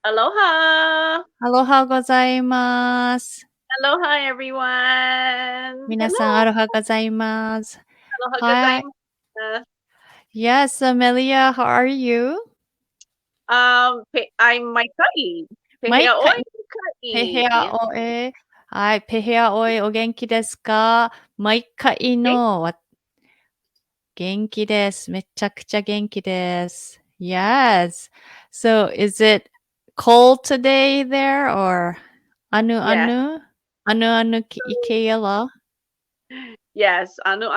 Aloha! アロハございます。Aloha, everyone! 皆さん、ア Hello! ロハございます。Aloha はい。gozaimasu. Yes, Amelia, how are you? I'm my kai. マイ Pehea カ oi イ、ペヘア kai. オエ。はい、ペヘアオエ、お元気ですか？毎回の元気です。めちゃくちゃ元気です。Yes. So, is it cold today there or アヌア Yes, ヌアヌアヌイケヤラ yes, anu.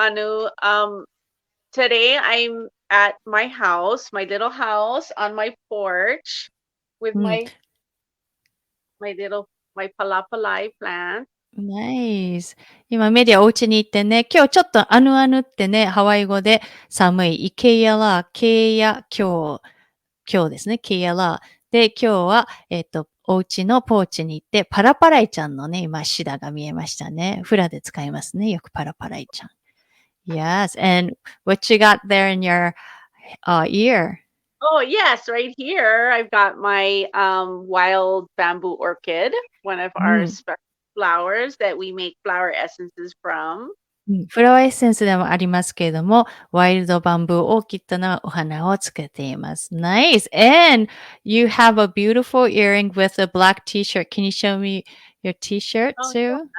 Today I'm at my house, my little house on my porch with うん。my palapalai plant. ナイス。今メディアお家に行ってね、今日ちょっとアヌアヌってね、ハワイ語で寒い、イケヤラ、ケヤ、今日ですね、ケヤラ。で、今日は、お家のポーチに行って、パラパライちゃんのね、今、シダが見えましたね。フラで使いますね。よくパラパライちゃん。Yes, and what you got there in your ear? Oh, yes, right here I've got my wild bamboo orchid, one of う our ん。special flowers that we make flower essences from. うん、フラワーエッセンスでもありますけれども、ワイルドバンブーオーキッドのお花をつけています。Nice! And you have a beautiful earring with a black t-shirt. Can you show me your t-shirt Oh, yeah. too?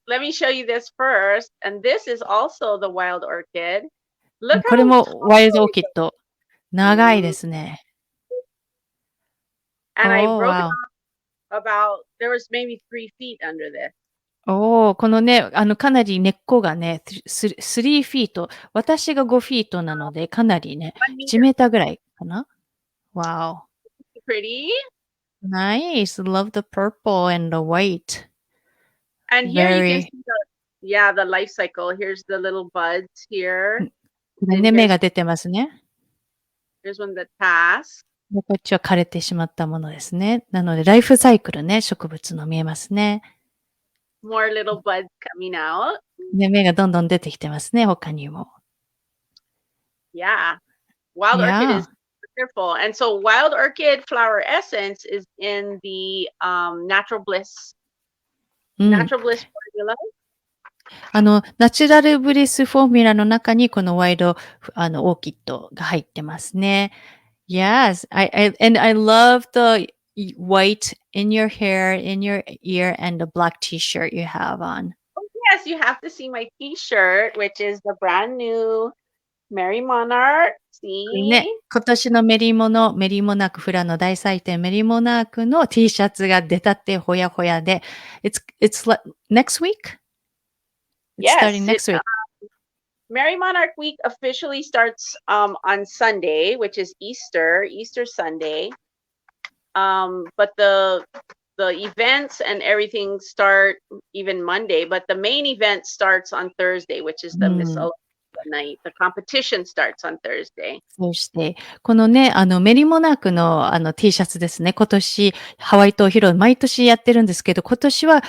Let me show you this first. And this is also the wild orchid. Look これ how も tall ワイルドオー it キッド。長いで is. すね。And I Oh, broke it wow. there was maybe 3 feet under this. おー、このね、かなり根っこがね、3フィート。私が5フィートなので、かなりね、1 1 meter. メーターぐらいかな。Wow. Pretty. Nice. Love the purple and the white. And here you can Very. see the life cycle. Here's the little buds here. これ And ね、芽が出てますね。here's one that passed. で、こっちは枯れてしまったものですね。なので、ライフサイクルね、植物の見えますね。More little buds coming out. で、芽がどんどん出てきてますね、他にも。Yeah. Wild orchid Yeah. is wonderful. And so wild orchid flower essence is in the natural bliss うん。 natural bliss formula. ナチュラルブリスフォーミュラの中にこのワイド、オーキッドが入ってますね。Yes, and I love the white in your hair, in your ear, and the black t-shirt you have on. Oh, yes, you have to see my t-shirt, which is the brand new Merry Monarch. これ See? ね、今年のメリモナークフラの大祭典メリモナークの T シャツが出たってほやほやで、it's next week? It's starting Yes, next week. Merry Monarch Week officially starts on Sunday, which is Easter Sunday. But the events and everything start even Monday, but the main event starts on Thursday, which is the Miss うん。 Olympia night. The competition starts on Thursday. そして、このね、メリモナークのT シャツですね。今年、ハワイ島広場、毎年やってるんですけど、今年は、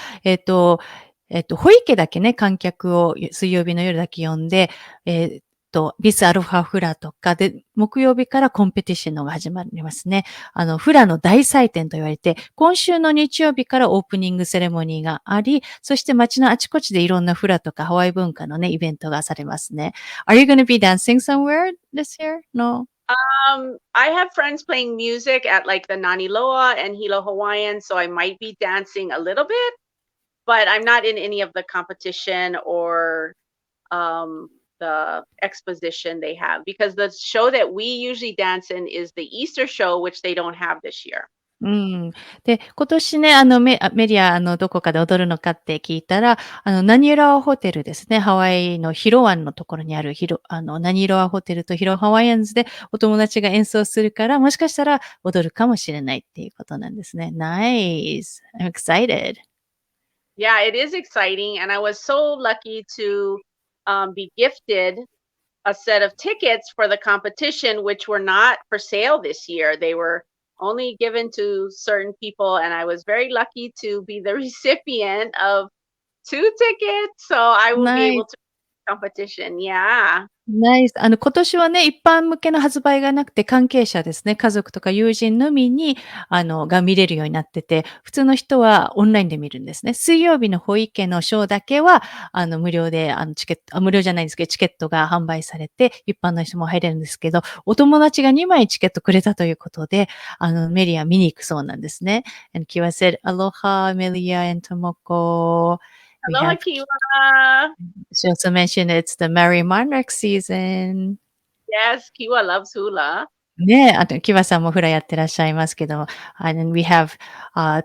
保育だけね、観客を水曜日の夜だけ呼んで、ビスアルファフラとかで、木曜日からコンペティションのが始まりますね。フラの大祭典と言われて、今週の日曜日からオープニングセレモニーがあり、そして街のあちこちでいろんなフラとかハワイ文化のね、イベントがされますね。Are you going to be dancing somewhere this year? No? I have friends playing music at like the Naniloa and Hilo Hawaiian, so I might be dancing a little bit, but I'm not in any of the competition or the exposition they have because the show that we usually dance in is the Easter show, which they don't have this year. うん。で、今年ね、メディア、どこかで踊るのかって聞いたら、ナニロアホテルですね。ハワイのヒロ湾のところにあるナニロアホテルとヒロハワイアンズでお友達が演奏するから、もしかしたら踊るかもしれないっていうことなんですね。Nice. I'm excited. Yeah, it is exciting. And I was so lucky to be gifted a set of tickets for the competition, which were not for sale this year. They were only given to certain people. And I was very lucky to be the recipient of 2 tickets. So I will be able Nice. to competition. Yeah. ナイス。今年はね、一般向けの発売がなくて、関係者ですね、家族とか友人のみに、が見れるようになってて、普通の人はオンラインで見るんですね。水曜日の保育のショーだけは、無料で、チケット、無料じゃないんですけど、チケットが販売されて、一般の人も入れるんですけど、お友達が2枚チケットくれたということで、メリア見に行くそうなんですね。And Kiwa said, Aloha, Melia and Tomoko. We Aloha, have Kiwa. She also mentioned it's the Merry Monarch season. Yes, Kiwa loves hula. ねえ、あと、キワさんもフラやってらっしゃいますけども、and we have,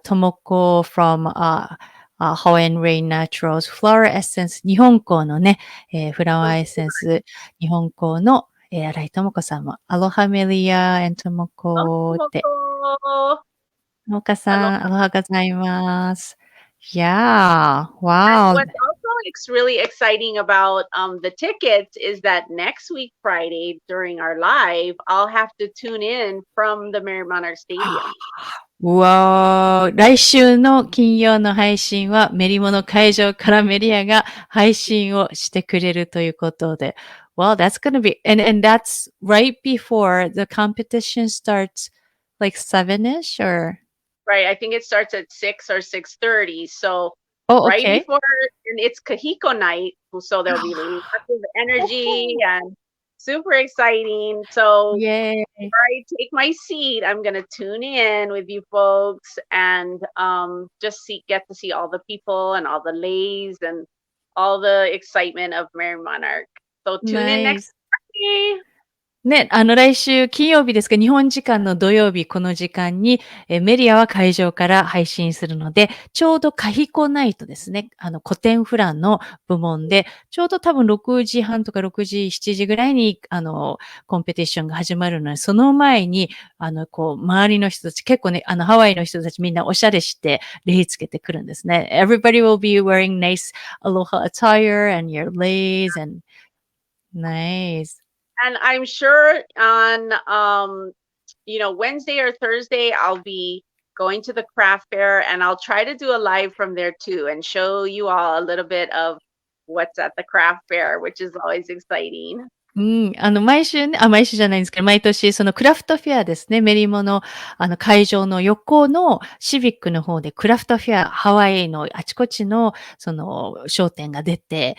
Tomoko from, Hawaiian Rain Naturals Flower Essence 日本香のね、フラワーエッセンス、日本香の、新井智子さんも、アロハメリア and トモコって、Tomoko. トモカさん、ア Aloha. ロハございます。Yeah, And wow. what's also really exciting about the tickets is that next week, Friday, during our live, I'll have to tune in from the Merry Monarch Stadium. うわー、来週の金曜の配信はメリモの会場からメリアが配信をしてくれるということで。Well, that's gonna be, and that's right before the competition starts like 7-ish or? Right. I think it starts at 6 or 6:30. So Oh, right okay. before, and it's Kahiko night, so there'll be lots of energy and super exciting. So Yay. I take my seat, I'm gonna tune in with you folks and just get to see all the people and all the lays and all the excitement of Merry Monarch. So tune in next Nice. Friday. ね、来週金曜日ですが、日本時間の土曜日この時間に、メリアは会場から配信するので、ちょうどカヒコナイトですね。古典フランの部門で、ちょうど多分6時半とか6時、7時ぐらいに、コンペティションが始まるので、その前に、周りの人たち、結構ね、ハワイの人たちみんなおしゃれして、礼つけてくるんですね。Everybody will be wearing nice aloha attire and your leis and nice. And I'm sure on Wednesday or Thursday I'll be going to the craft fair and I'll try to do a live from there too and show you all a little bit of what's at the craft fair, which is always exciting. うん、毎週ね、毎週じゃないんですけど、毎年、そのクラフトフェアですね、メリモの、会場の横のシビックの方でクラフトフェア、ハワイのあちこちの、商店が出て、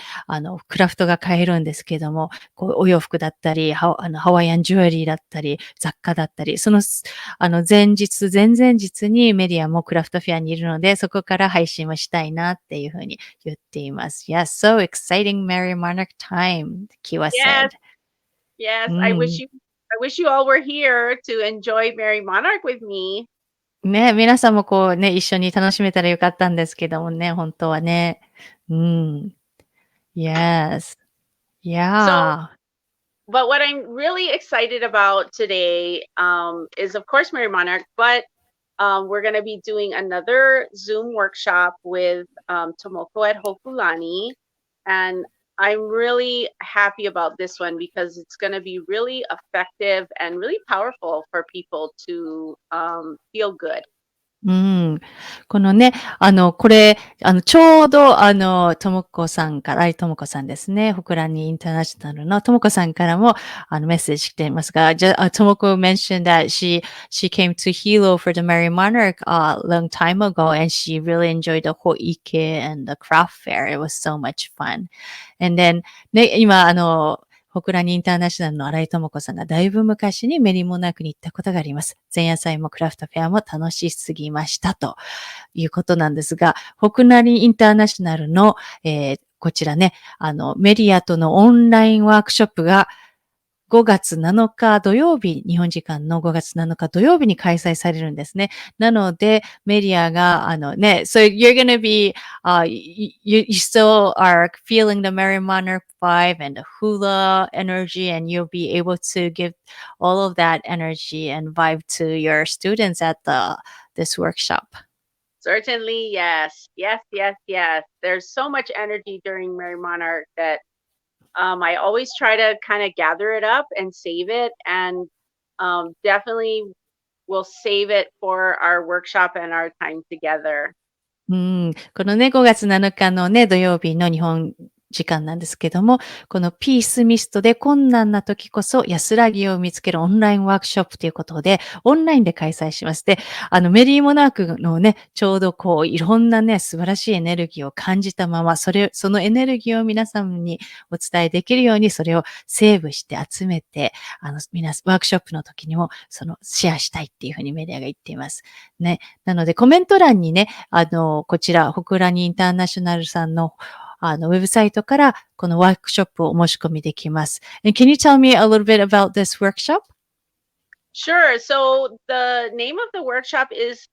クラフトが買えるんですけども、お洋服だったり、ハワイアンジュエリーだったり、雑貨だったり、前日、前々日にメディアもクラフトフェアにいるので、そこから配信をしたいなっていうふうに言っています。Yes, so exciting Merry Monarch time, Kiwa said. Yes, う I ん。wish you all were here to enjoy Merry Monarch with me. ね、皆さんも一緒に楽しめたらよかったんですけどもね、本当はね。うん。Yes. So, Yeah. but what I'm really excited about today is, of course, Merry Monarch, but we're going to be doing another Zoom workshop with Tomoko at Hopulani. And I'm really happy about this one because it's going to be really effective and really powerful for people to feel good. うん。このね、これ、ちょうど、ともこさんから、ともこさんですね。ホクラニインターナショナルのともこさんからも、メッセージ来ていますが、ともこ mentioned that she came to Hilo for the Merry Monarch a long time ago and she really enjoyed the hoike and the craft fair. It was so much fun. And then, ね、今、ホクラニインターナショナルの新井智子さんがだいぶ昔にメリモナークに行ったことがあります。前夜祭もクラフトフェアも楽しすぎましたということなんですが、ホクラニインターナショナルの、こちらね、メリアとのオンラインワークショップが5月7日土曜日、日本時間の5月7日土曜日に開催されるんですね。なので、メディアが、so you're gonna be, you still are feeling the Merry Monarch vibe and the hula energy, and you'll be able to give all of that energy and vibe to your students at this workshop. Certainly, yes. Yes, yes, yes. There's so much energy during Merry Monarch that I always try to kind of gather it up and save it, and definitely will save it for our workshop and our time together. このね、5月7日のね、土曜日の日本時間なんですけども、このピースミストで困難な時こそ安らぎを見つけるオンラインワークショップということで、オンラインで開催します。で、メリーモナークのね、ちょうどこう、いろんなね、素晴らしいエネルギーを感じたまま、そのエネルギーを皆さんにお伝えできるように、それをセーブして集めて、ワークショップの時にも、シェアしたいっていうふうにメディアが言っています。ね。なので、コメント欄にね、こちら、ホクラニインターナショナルさんの、ウェブサイトから、このワークショップをお申し込みできます。And can you tell me a little bit about this workshop? Sure. So the name of the workshop is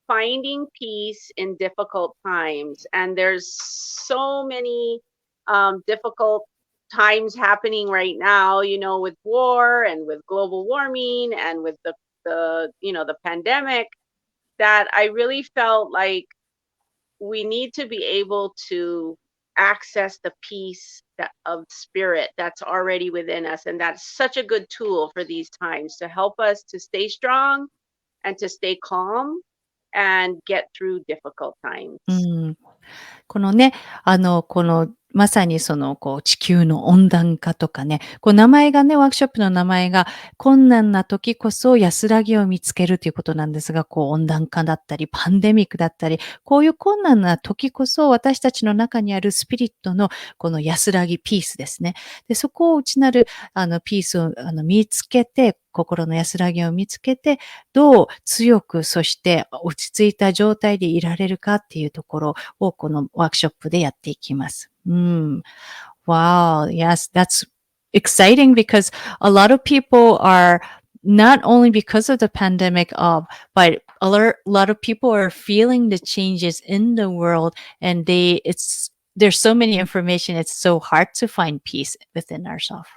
Finding Peace in Difficult Times. And there's so many difficult times happening right now, with war and with global warming and with the pandemic, that I really felt like we need to be able to access the peace of spirit that's already within us. And that's such a good tool for these times to help us to stay strong and to stay calm and get through difficult times. このね、まさに地球の温暖化とかね、名前がね、ワークショップの名前が、困難な時こそ安らぎを見つけるということなんですが、温暖化だったり、パンデミックだったり、こういう困難な時こそ私たちの中にあるスピリットのこの安らぎ、ピースですね。で、そこを内なる、ピースを、見つけて、心の安らぎを見つけて、どう強く、そして落ち着いた状態でいられるかっていうところを、このワークショップでやっていきます。Wow. Yes, that's exciting because a lot of people are not only because of the pandemic, but lot of people are feeling the changes in the world, and there's so many information. It's so hard to find peace within ourselves.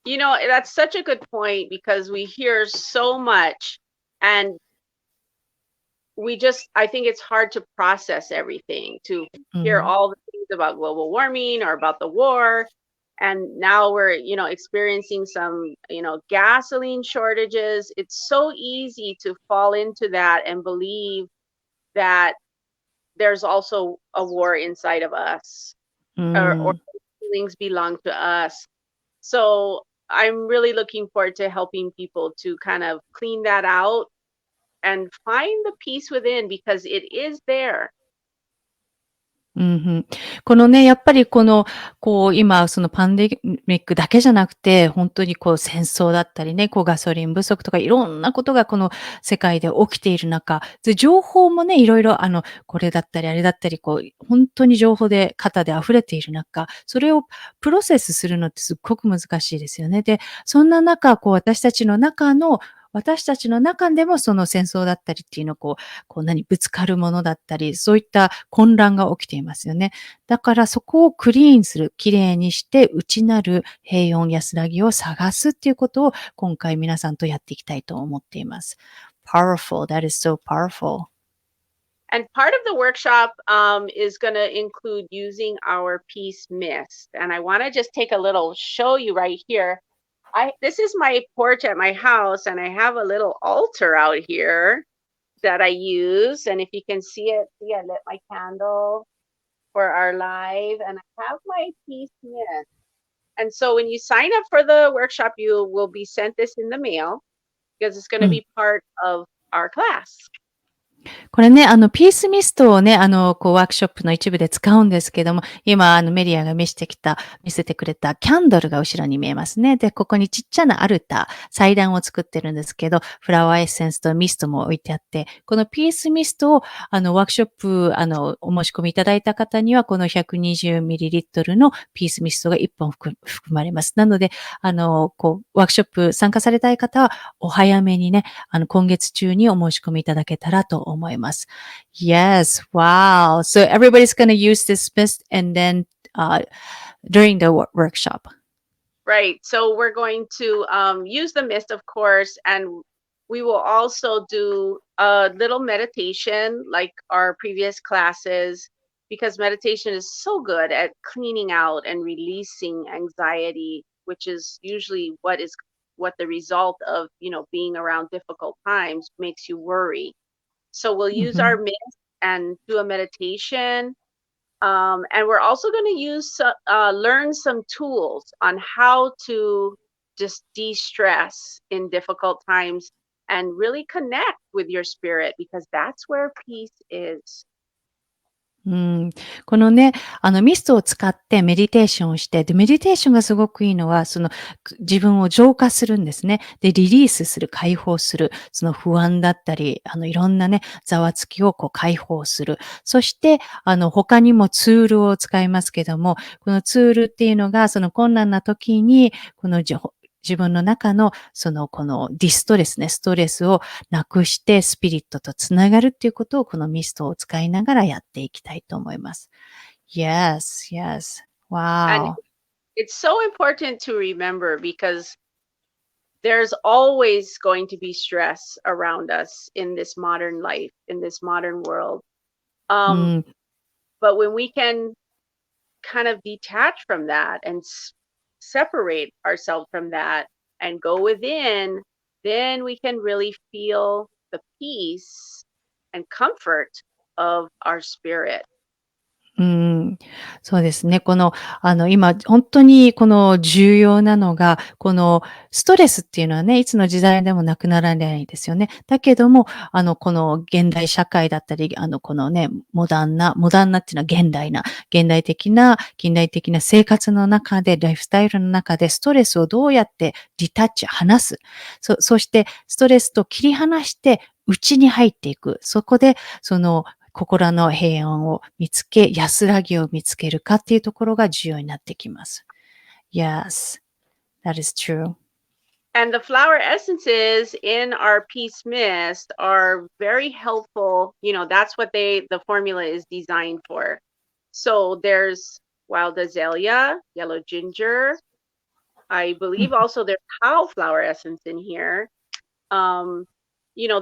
That's such a good point because we hear so much and I think it's hard to process everything, to hear all the things about global warming or about the war. And now we're, experiencing some, gasoline shortages. It's so easy to fall into that and believe that there's also a war inside of us or feelings belong to us. So I'm really looking forward to helping people to kind of clean that out and find the peace within because it is there. このね、やっぱり今、そのパンデミックだけじゃなくて、本当に戦争だったりね、ガソリン不足とかいろんなことがこの世界で起きている中、で、情報もね、いろいろこれだったりあれだったり、本当に情報で肩で溢れている中、それをプロセスするのってすっごく難しいですよね。で、そんな中、私たちの中でもその戦争だったりっていうのをぶつかるものだったり、そういった混乱が起きていますよね。だからそこをクリーンする、きれいにして内なる平穏安らぎを探すっていうことを今回皆さんとやっていきたいと思っています。Powerful. That is so powerful. And part of the workshop is going to include using our peace mist. And I want to just take a little show you right here. This is my porch at my house, and I have a little altar out here that I use. And if you can see it, I lit my candle for our live, and I have my peace mist. And so when you sign up for the workshop, you will be sent this in the mail because it's going to be part of our class. これね、ピースミストをね、ワークショップの一部で使うんですけども、今、メリアが見せてくれたキャンドルが後ろに見えますね。で、ここにちっちゃなアルタ、祭壇を作ってるんですけど、フラワーエッセンスとミストも置いてあって、このピースミストを、ワークショップ、お申し込みいただいた方には、この 120ml のピースミストが1本含まれます。なので、ワークショップ参加されたい方は、お早めにね、今月中にお申し込みいただけたらと思います。Yes, wow. So everybody's going to use this mist and then during the workshop. Right. So we're going to use the mist, of course, and we will also do a little meditation like our previous classes because meditation is so good at cleaning out and releasing anxiety, which is usually what the result of, being around difficult times makes you worry. So we'll use our mist and do a meditation And we're also going to learn some tools on how to just de-stress in difficult times and really connect with your spirit because that's where peace is. うん、このね、ミストを使ってメディテーションをして、で、メディテーションがすごくいいのは、自分を浄化するんですね。で、リリースする、解放する、その不安だったり、いろんなね、ざわつきをこう解放する。そして、他にもツールを使いますけども、このツールっていうのが、その困難な時に、自分の中の、このディストレスね、ストレスをなくしてスピリットとつながるっていうことをこのミストを使いながらやっていきたいと思います。Yes, yes. And Wow. it's so important to remember because there's always going to be stress around us in this modern life, in this modern world. う Um, ん、but when we can kind of detach from that and separate ourselves from that and go within, then we can really feel the peace and comfort of our spirit. うん、そうですね。今、本当にこの重要なのが、このストレスっていうのはね、いつの時代でもなくならないですよね。だけども、この現代社会だったり、このね、モダンなっていうのは現代的な、近代的な生活の中で、ライフスタイルの中で、ストレスをどうやって離す。そして、ストレスと切り離して、内に入っていく。そこで、心の平安を見つけ、安らぎを見つけるかっていうところが重要になってきます。Yes, that is true. And the flower essences in our peace mist are very helpful. You know, that's what the formula is designed for. So there's wild azalea, yellow ginger. I believe also there's cow flower essence in here.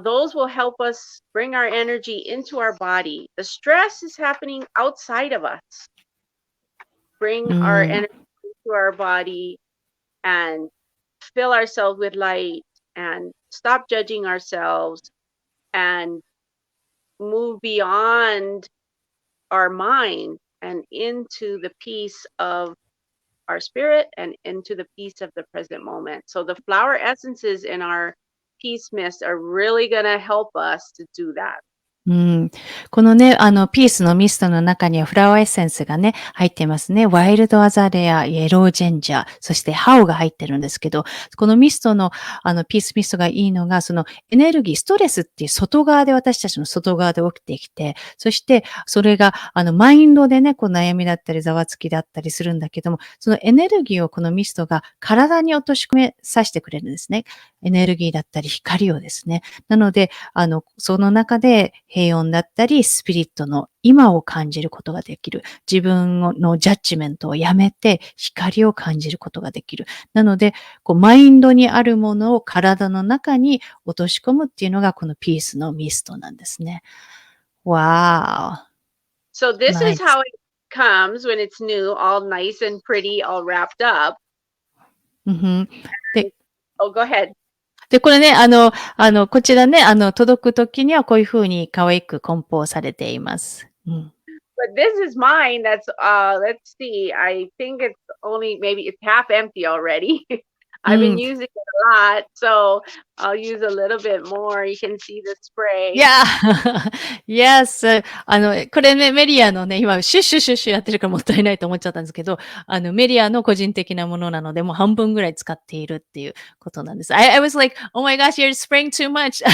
Those will help us bring our energy into our body. The stress is happening outside of us. Bring う our ん、energy into our body and fill ourselves with light and stop judging ourselves and move beyond our mind and into the peace of our spirit and into the peace of the present moment. So the flower essences in our peace mist are really going to help us to do that. うん、このね、ピースのミストの中にはフラワーエッセンスがね、入ってますね。ワイルドアザレア、イエロージェンジャー、そしてハオが入ってるんですけど、このミストの、ピースミストがいいのが、そのエネルギー、ストレスっていう私たちの外側で起きてきて、そして、それが、マインドでね、こう悩みだったり、ざわつきだったりするんだけども、そのエネルギーをこのミストが体に落とし込めさせてくれるんですね。エネルギーだったり、光をですね。なので、その中で平穏だったり、スピリットの今を感じることができる。自分のジャッジメントをやめて、光を感じることができる。なので、マインドにあるものを体の中に落とし込むっていうのが、このピースのミストなんですね。Wow. So this is Nice. how it comes when it's new, all nice and pretty, all wrapped up. うんふん。で、Oh, go ahead. で、これね、こちらね、届くときにはこういう風に可愛く梱包されています。うん。But this is mine. That's let's see. I think it's only maybe it's half empty already. う I've been ん。using it a lot, so I'll use a little bit more. You can see the spray. Yeah. Yes. これね、メリアのね、今、シュッシュシュッシュやってるからもったいないと思っちゃったんですけど、メリアの個人的なものなので、もう半分ぐらい使っているっていうことなんです。I was like, oh my gosh, you're spraying too much. So,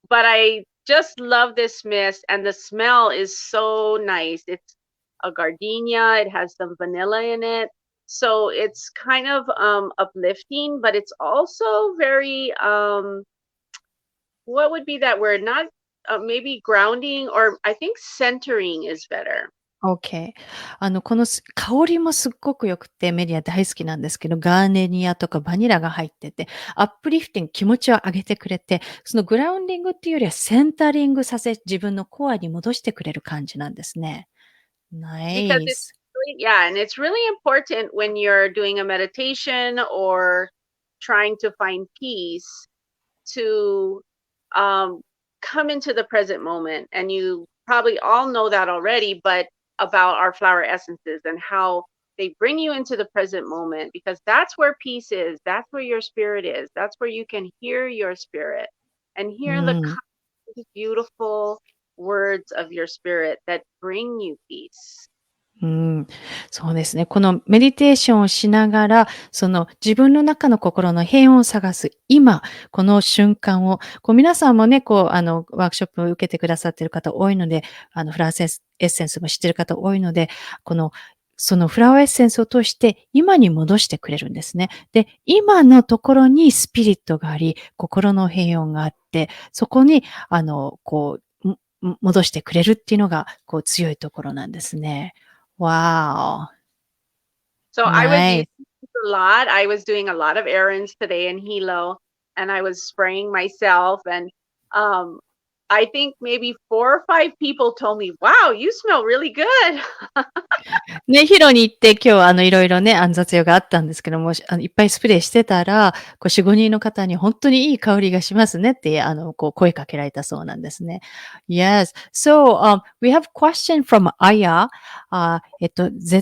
but I just love this mist, and the smell is so nice. It's a gardenia. It has some vanilla in it, so it's kind of uplifting, but it's also very what would be that word? Not maybe grounding, or I think centering is better. OK。この香りもすっごく良くて、メリア大好きなんですけど、ガーネニアとかバニラが入ってて、アップリフティング、気持ちを上げてくれて、そのグラウンディングっていうよりはセンタリングさせ、自分のコアに戻してくれる感じなんですね。Because it's Nice. yeah, and it's really important when you're doing a meditation or trying to find peace to um come into the present moment. And you probably all know that already, but about our flower essences and how they bring you into the present moment, because that's where peace is. That's where your spirit is. That's where you can hear your spirit and hear the beautiful words of your spirit that bring you peace. そうですね。このメディテーションをしながら、その自分の中の心の平穏を探す、今、この瞬間を、皆さんもね、ワークショップを受けてくださっている方多いので、フラワーエッセンスも知っている方多いので、そのフラワーエッセンスを通して今に戻してくれるんですね。で、今のところにスピリットがあり、心の平穏があって、そこに、戻してくれるっていうのが、強いところなんですね。Wow. So I was using Nice. this a lot. I was doing a lot of errands today in Hilo, and I was spraying myself. And I think maybe 4 or 5 people told me, "Wow, you smell really good." ね、ヒロに行って今日いろいろね、雑用があったんですけども、いっぱいスプレーしてたら、4、5人の方に本当にいい香りがしますねって、声かけられたそうなんですね。Yes. So, we have question from Aya. ゼッ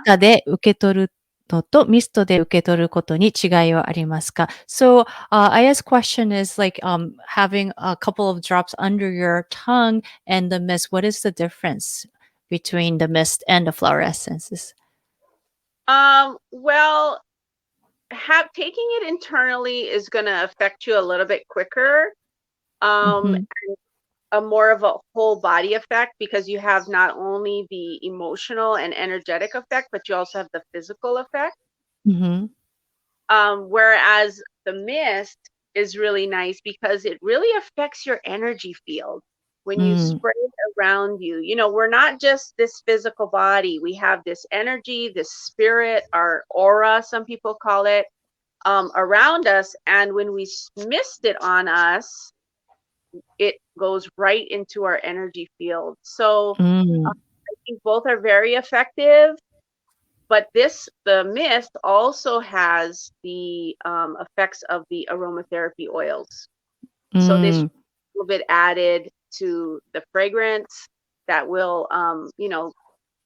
カで受け取るのとミストで受け取ることに違いはありますか？ So, Aya's question is like, having a couple of drops under your tongue and the mist. What is the difference between the mist and the flower essences? Well, taking it internally is going to affect you a little bit quicker. And a more of a whole body effect, because you have not only the emotional and energetic effect, but you also have the physical effect. Whereas the mist is really nice because it really affects your energy field when you spray it around you. You know, we're not just this physical body. We have this energy, this spirit, our aura, some people call it, around us. And when we mist it on us, it goes right into our energy field. So I think both are very effective. But the mist also has the effects of the aromatherapy oils. So this a little bit added to the fragrance that will,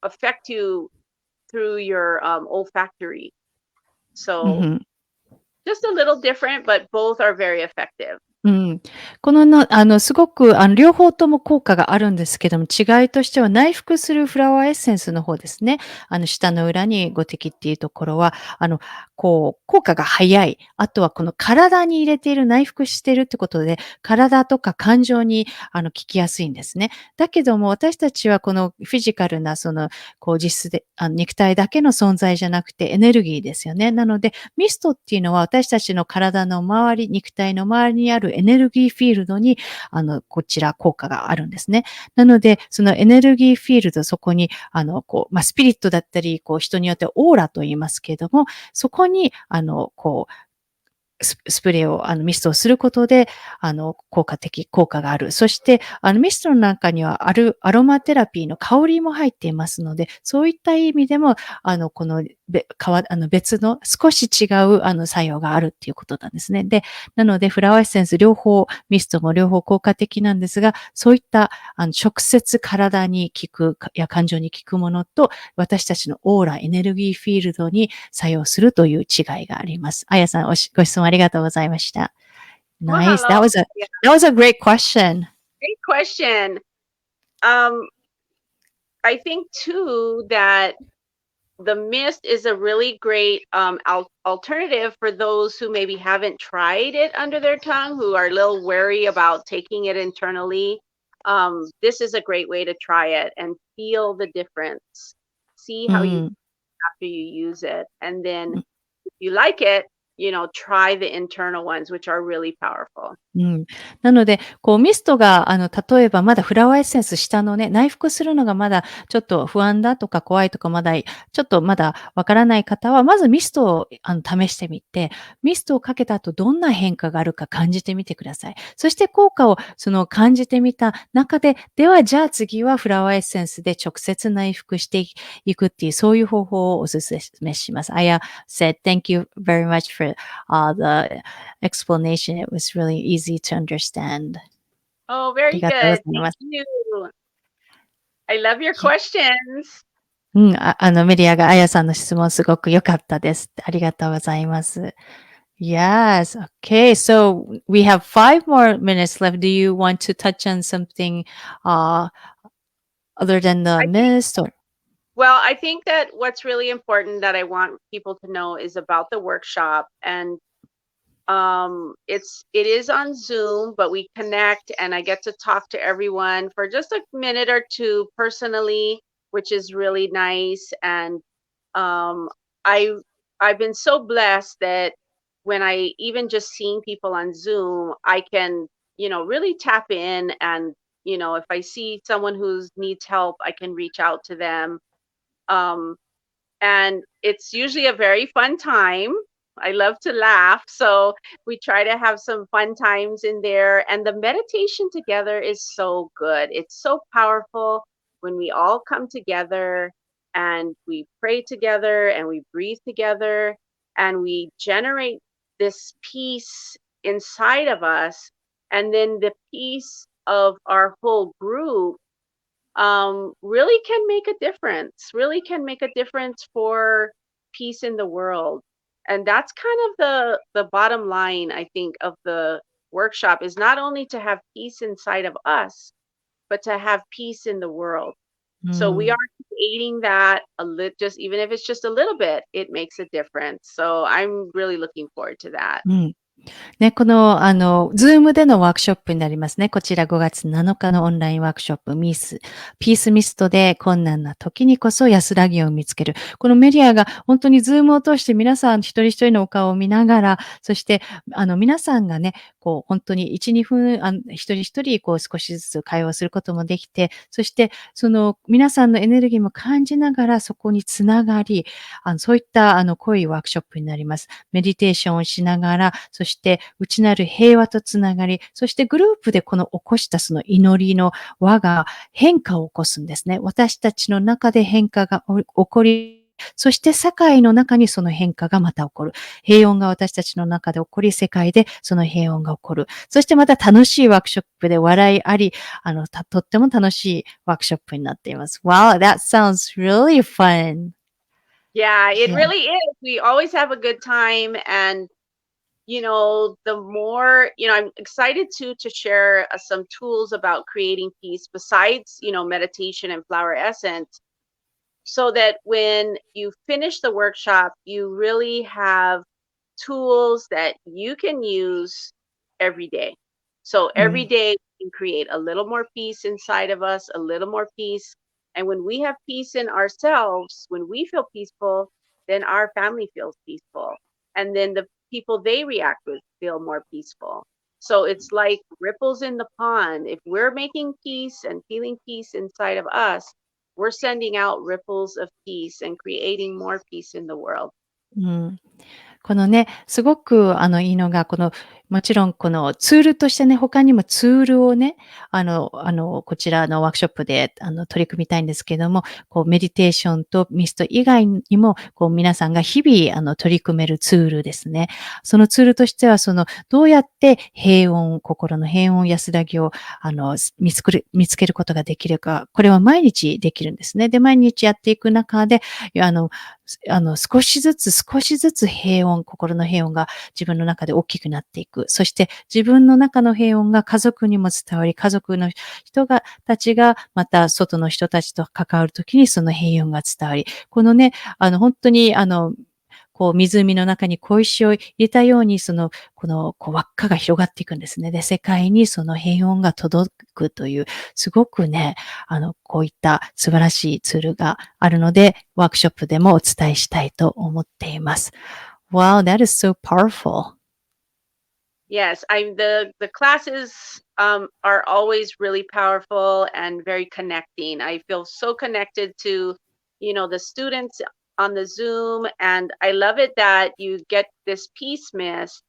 affect you through your olfactory. So just a little different, but both are very effective. すごく、両方とも効果があるんですけども、違いとしては内服するフラワーエッセンスの方ですね。舌の裏に5滴っていうところは、効果が早い。あとはこの体に入れている、内服しているってことで、体とか感情に、効きやすいんですね。だけども、私たちはこのフィジカルな、実質で、肉体だけの存在じゃなくてエネルギーですよね。なので、ミストっていうのは私たちの体の周り、肉体の周りにあるエネルギーフィールドに、こちら効果があるんですね。なので、そのエネルギーフィールド、そこに、スピリットだったり、人によってオーラと言いますけれども、そこに、スプレーを、ミストをすることで、効果がある。そして、ミストの中にはアロマテラピーの香りも入っていますので、そういった意味でも、この、別の少し違う、作用があるっていうことなんですね。で、なので、フラワーエッセンス両方、ミストも両方効果的なんですが、そういった、直接体に効く、感情に効くものと、私たちのオーラ、エネルギーフィールドに作用するという違いがあります。あやさん、ご質問ありがとうございました。Nice. Well, That was a great question. Great question. I think too that the mist is a really great alternative for those who maybe haven't tried it under their tongue, who are a little wary about taking it internally. This is a great way to try it and feel the difference. See how you after you use it, and then if you like it, try the internal ones, which are really powerful. なので、ミストが、例えばまだフラワーエッセンス下のね、内服するのがまだちょっと不安だとか怖いとかちょっとまだわからない方は、まずミストを、試してみて、ミストをかけた後どんな変化があるか感じてみてください。そして効果を感じてみた中で、ではじゃあ次はフラワーエッセンスで直接内服していくっていう、そういう方法をお勧めします。Aya said, thank you very much for the explanation. It was really easy to understand. Oh, あり very がとうござ good. い Thank ます。you. I love your questions. うん、メリアがあやさんの質問すごく良かったです。ありがとうございます。Yes. Okay. So we have 5 more minutes left. Do you want to touch on something other than the I think, mist or? well, I think that what's really important that I want people to know is about the workshop. And it is on Zoom, but we connect and I get to talk to everyone for just a minute or two personally, which is really nice. And um I I've been so blessed that when I even just seeing people on Zoom, I can, really tap in and, if I see someone who needs help, I can reach out to them. Um and it's usually a very fun time. I love to laugh, so we try to have some fun times in there. And the meditation together is so good. It's so powerful when we all come together and we pray together and we breathe together and we generate this peace inside of us. And then the peace of our whole group really can make a difference, really can make a difference for peace in the world. And that's kind of the bottom line, I think, of the workshop is not only to have peace inside of us, but to have peace in the world. う So we are ん。creating that a little, just even if it's just a little bit, it makes a difference. So I'm really looking forward to that. うん。ね、この、ズームでのワークショップになりますね。こちら5月7日のオンラインワークショップ、ピースミストで困難な時にこそ安らぎを見つける。このメディアが本当にズームを通して皆さん一人一人のお顔を見ながら、そして、皆さんがね、本当に1、2分、一人一人、少しずつ会話することもできて、そして、皆さんのエネルギーも感じながら、そこにつながり、そういった、濃いワークショップになります。メディテーションをしながら、そして内なる平和とつながり、そしてグループでこの起こしたその祈りの輪が変化を起こすんですね。私たちの中で変化が起こり、そして世界の中にその変化がまた起こる。平穏が私たちの中で起こり、世界でその平穏が起こる。そしてまた楽しいワークショップで笑いあり、とっても楽しいワークショップになっています。Wow, that sounds really fun. Yeah, it Yeah. really is. We always have a good time. And the more, I'm excited to share some tools about creating peace besides, meditation and flower essence, so that when you finish the workshop, you really have tools that you can use every day. So う every ん。day we can create a little more peace inside of us, a little more peace. And when we have peace in ourselves, when we feel peaceful, then our family feels peaceful. And then the people they react with feel more peaceful. So it's like ripples in the pond. If we're making peace and feeling peace inside of us, we're sending out ripples of peace and creating more peace in the world. うん。このね、すごくいいのが、もちろんこのツールとしてね、他にもツールをね、こちらのワークショップで取り組みたいんですけども、メディテーションとミスト以外にも、皆さんが日々取り組めるツールですね。そのツールとしては、どうやって心の平穏安らぎを見つけることができるか、これは毎日できるんですね。で、毎日やっていく中で、少しずつ心の平穏が自分の中で大きくなっていく。そして自分の中の平穏が家族にも伝わり、家族のたちがまた外の人たちと関わるときにその平穏が伝わり、このね、本当に湖の中に小石を入れたように、輪っかが広がっていくんですね。で、世界にその平穏が届くという、すごくね、こういった素晴らしいツールがあるので、ワークショップでもお伝えしたいと思っています。Wow, that is so powerful. Yes, the classes are always really powerful and very connecting. I feel so connected to, the students on the Zoom, and I love it that you get this peace mist,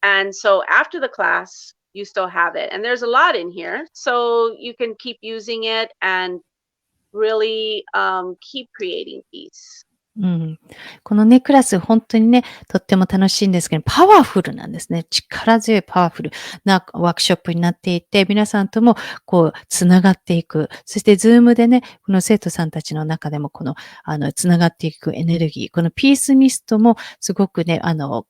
and so after the class you still have it. And there's a lot in here, so you can keep using it and really keep creating peace. うん。このね、クラス本当にね、とっても楽しいんですけど、パワフルなんですね。力強いパワフルなワークショップになっていて、皆さんともこう、つながっていく。そして、ズームでね、この生徒さんたちの中でも、この、つながっていくエネルギー、このピースミストもすごくね、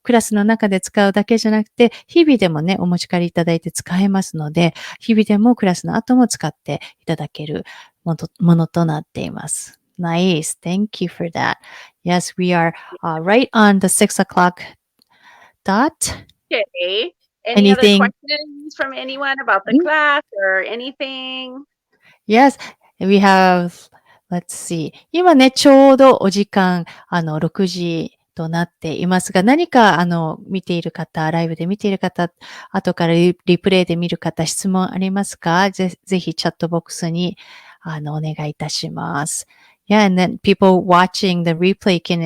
クラスの中で使うだけじゃなくて、日々でもね、お持ち帰りいただいて使えますので、日々でもクラスの後も使っていただけるものとなっています。Nice. Thank you for that. Yes, we are right on the 6 o'clock dot. Okay. Any other Anything? questions from anyone about the class or anything? Yes, we have, let's see. 今ね、ちょうどお時間、6時となっていますが、何か、見ている方、ライブで見ている方、後からリプレイで見る方、質問ありますか？ぜひチャットボックスに、お願いいたします。Yeah, and then people watching the replay can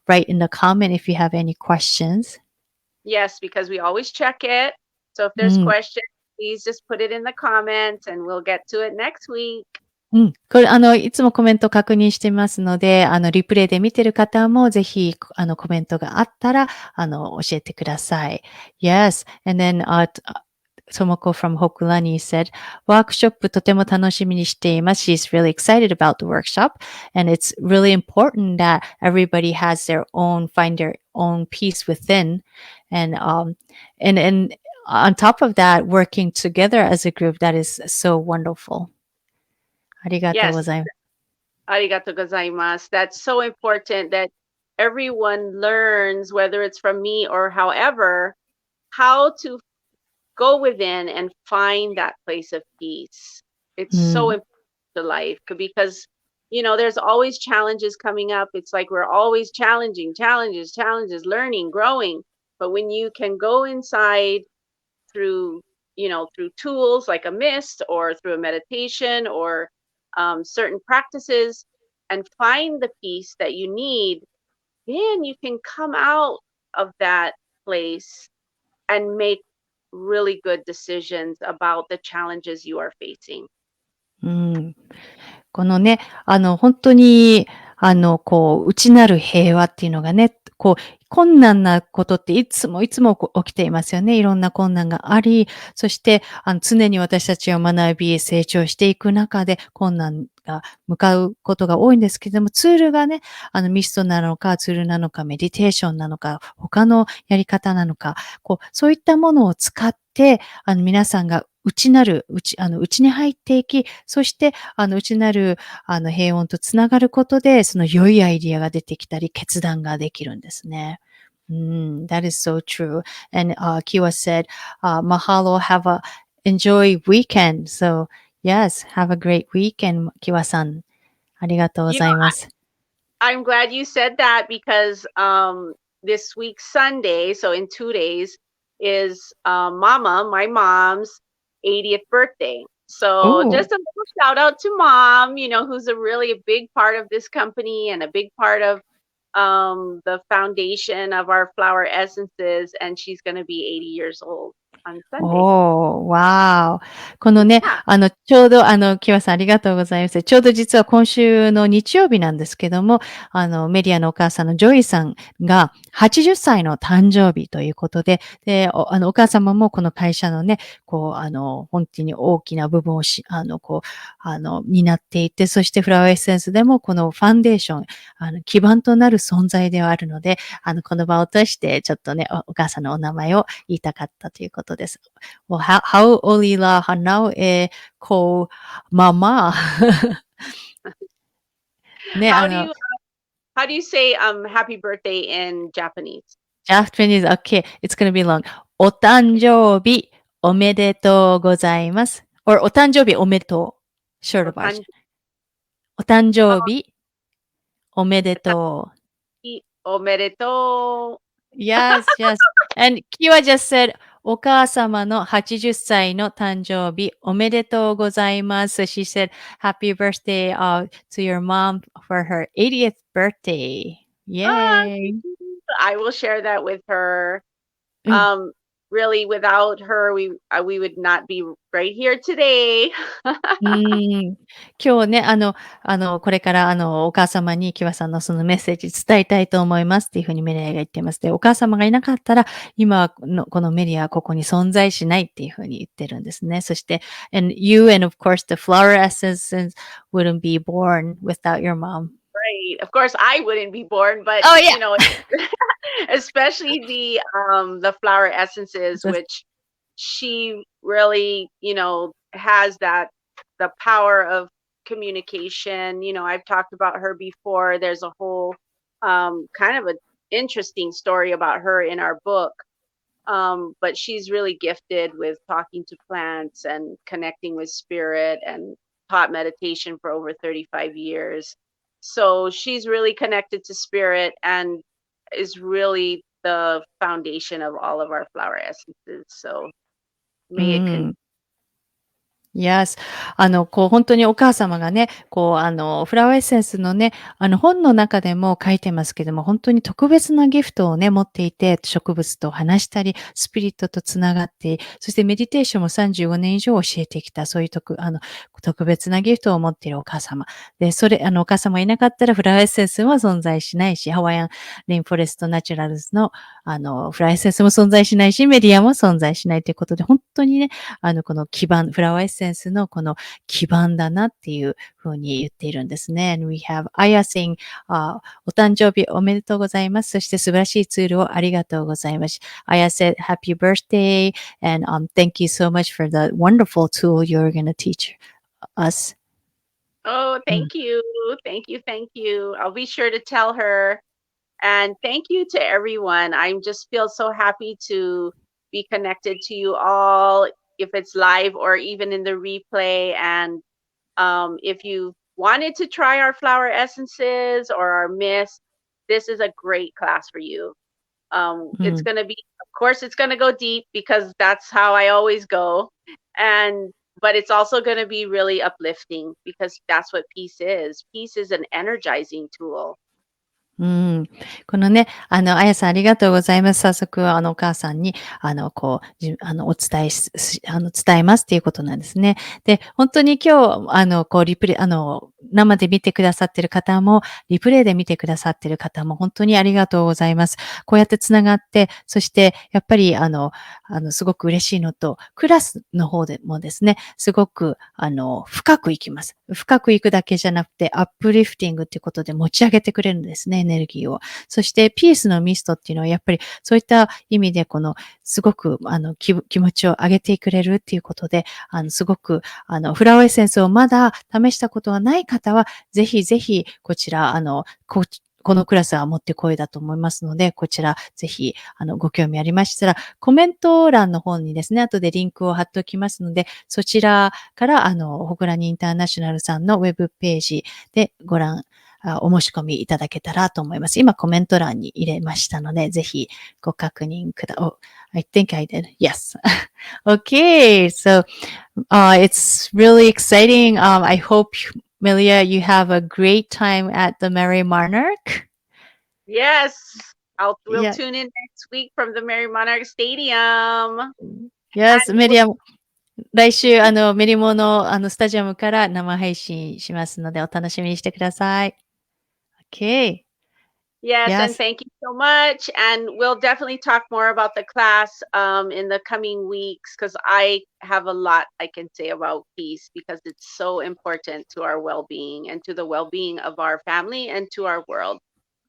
write in the comment if you have any questions. Yes, because we always check it. So if う there's ん。questions, please just put it in the comments and we'll get to it next week. うん。これ、いつもコメント確認してますので、リプレイで見てる方もぜひ、コメントがあったら、教えてください。Yes. And then, Tomoko from Hokulani said, ワークショップとても楽しみにしています。She's really excited about the workshop. And it's really important that everybody has their own, find their own peace within. And on top of that, working together as a group, that is so wonderful. ありがとうご Yes, ざいます。arigato gozaimasu. That's so important that everyone learns, whether it's from me or however, how to go within and find that place of peace. It's う so ん。important to life because there's always challenges coming up. It's like we're always challenges, learning, growing. But when you can go inside through through tools like a mist or through a meditation or certain practices and find the peace that you need, then you can come out of that place and make really good decisions about the challenges you are facing. うん。このね、本当に、こう、内なる平和っていうのがね、こう、困難なことっていつも起きていますよね。いろんな困難があり、そして、常に私たちは学び、成長していく中で、困難が向かうことが多いんですけども、ツールがね、ミストなのか、ツールなのか、メディテーションなのか、他のやり方なのか、こう、そういったものを使って、皆さんが内に入っていき、そして、内なる、平穏とつながることで、その良いアイディアが出てきたり、決断ができるんですね。that is so true. And Kiwa said, mahalo, have a enjoy weekend. So, yes, have a great weekend, Kiwa-san. ありがとうご You ざいます。I'm glad you said that because this week Sunday, so in 2 days, is my mom's 80th birthday. So Oh. just a little shout out to mom, who's really a big part of this company and a big part of the foundation of our flower essences, and she's going to be 80 years old on Sunday. おー、わー。このね、Yeah. ちょうど、キワさんありがとうございます。ちょうど実は今週の日曜日なんですけども、メディアのお母さんのジョイさんが80歳の誕生日ということで、で、お母様もこの会社のね、こう、本当に大きな部分を担っていて、そしてフラワーエッセンスでもこのファンデーション、基盤となる存在ではあるので、この場を通して、ちょっとね、お母さんのお名前を言いたかったということです。Well, how Olila Hanao e ko mama. ね、How do you say happy birthday in Japanese? Japanese, okay, it's gonna be long. お誕生日おめでとうございます。or お誕生日おめでとう。short version. お誕生日おめでとう。Omedetou. Yes, yes. And Kiwa just said, お母様の80歳の誕生日おめでとうございます。She said, happy birthday to your mom for her 80th birthday. Ah, Yay. I will share that with her. うん。really without her, we would not be right here today. 今日ね、これから、お母様にキワさんのそのメッセージ伝えたいと思いますっていうふうにメリアが言ってます。で、お母様がいなかったら、今のこのメリアはここに存在しないっていうふうに言ってるんですね。そして、and you and of course the flower essences wouldn't be born without your mom. Right. Of course, I wouldn't be born, but Oh yeah. especially the flower essences, Just- which she really, has the power of communication. I've talked about her before. There's a whole kind of an interesting story about her in our book. But she's really gifted with talking to plants and connecting with spirit and taught meditation for over 35 years. So she's really connected to spirit and is really the foundation of all of our flower essences. So may it continue. Yes. 本当にお母様がね、フラワーエッセンスのね、本の中でも書いてますけども、本当に特別なギフトをね、持っていて、植物と話したり、スピリットとつながって、そしてメディテーションも35年以上教えてきた、そういう特別なギフトを持っているお母様。で、お母様いなかったらフラワーエッセンスは存在しないし、ハワイアンレインフォレストナチュラルズの、フラワーエッセンスも存在しないし、メディアも存在しないということで、本当にね、このフラワーエッセンスのこの基盤だなっていうふうに言っているんですね。And we have Aya saying, お誕生日おめでとうございます。そして素晴らしいツールをありがとうございます。Aya said, happy birthday and thank you so much for the wonderful tool you're going to teach us. Oh, thank you. Thank you. Thank you. I'll be sure to tell her. And thank you to everyone. I just feel so happy to be connected to you all, if it's live or even in the replay. And if you wanted to try our flower essences or our mist, this is a great class for you. It's going to be, of course, it's going to go deep because that's how I always go. But it's also going to be really uplifting because that's what peace is. Peace is an energizing tool. このね、あやさんありがとうございます。早速、お母さんに、お伝え伝えますっていうことなんですね。で、本当に今日、リプレイ、生で見てくださってる方も、リプレイで見てくださってる方も、本当にありがとうございます。こうやってつながって、そして、やっぱり、すごく嬉しいのと、クラスの方でもですね、すごく、深くいきます。深くいくだけじゃなくて、アップリフティングっていうことで持ち上げてくれるんですね、エネルギーを。そして、ピースのミストっていうのは、やっぱり、そういった意味で、すごく、気持ちを上げてくれるっていうことで、すごく、フラワーエッセンスをまだ試したことがない方は、ぜひぜひ、こちら、このクラスはもってこいだと思いますので、こちらぜひ、ご興味ありましたら、コメント欄の方にですね、後でリンクを貼っておきますので、そちらから、ホクラニインターナショナルさんのウェブページでお申し込みいただけたらと思います。今コメント欄に入れましたので、ぜひご確認ください。Oh, I think I did. Yes. Okay. So, it's really exciting. I hope Melia, you have a great time at the Merry Monarch. Yes. We'll Yeah. tune in next week from the Merry Monarch Stadium. Yes, メリア、来週、メリモの、スタジアムから生配信しますので、お楽しみにしてください。Okay. Yes, and Yes. thank you so much. And we'll definitely talk more about the class in the coming weeks because I have a lot I can say about peace because it's so important to our well-being and to the well-being of our family and to our world.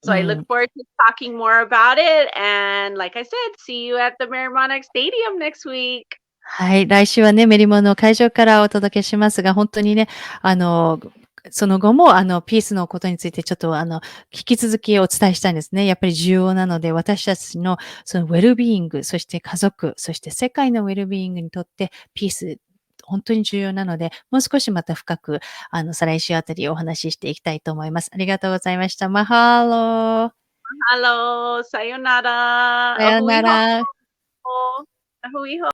So I look forward to talking more about it. And like I said, see you at the Merry Monarch Stadium next week. はい。来週はね、メリモの会場からお届けしますが、本当にね、その後も、ピースのことについてちょっと、引き続きお伝えしたいんですね。やっぱり重要なので、私たちのそのウェルビーイング、そして家族、そして世界のウェルビーイングにとってピース、本当に重要なので、もう少しまた深く、再来週あたりお話ししていきたいと思います。ありがとうございました。マハロー。Hello, sayonara. さよなら。Ahui ho.